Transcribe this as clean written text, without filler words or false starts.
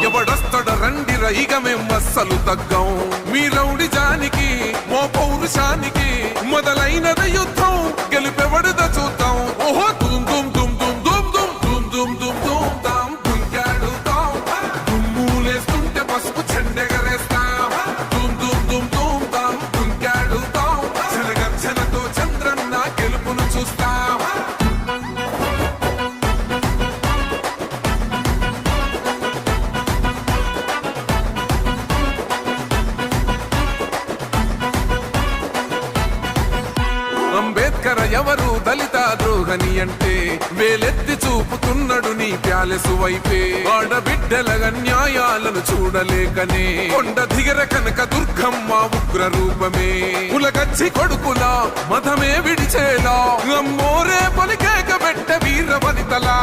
ఎవడొస్తడ రండి రైగ మేం అస్సలు తగ్గం మీ రౌడి జానికి మో పౌరుషానికి మొదలైనద యుద్ధం గెలుపెవడద చూద్దాం ఓహో దుమ్ దుమ్ దుమ్ దుమ్ దుమ్ దుమ్ దుమ్ దుమ్ దుమ్ దాం దుంకాడుతాం దుమ్ములేస్తుంటే పసుపు చెండెగరేస్తాం దుమ్ దుమ్ దుమ్ దుమ్ దాం దుంకాడుతాం జనగర్జనతో చంద్రన్న గెలుపును చూస్తాం అంబేద్కర్ ఎవరు దళిత ద్రోహని అంటే వేలెత్తి చూపుతున్నాడు నీ ప్యాలెసు వైపే ఆడబిడ్డల న్యాయాలను చూడలేకనే కొండ దిగర కనక దుర్గమ్మ ఉగ్ర రూపమే కులగచ్చి కొడుకులా మధమే విడిచేలా అమ్మోరే పలికేక పెట్ట వీర వనితలా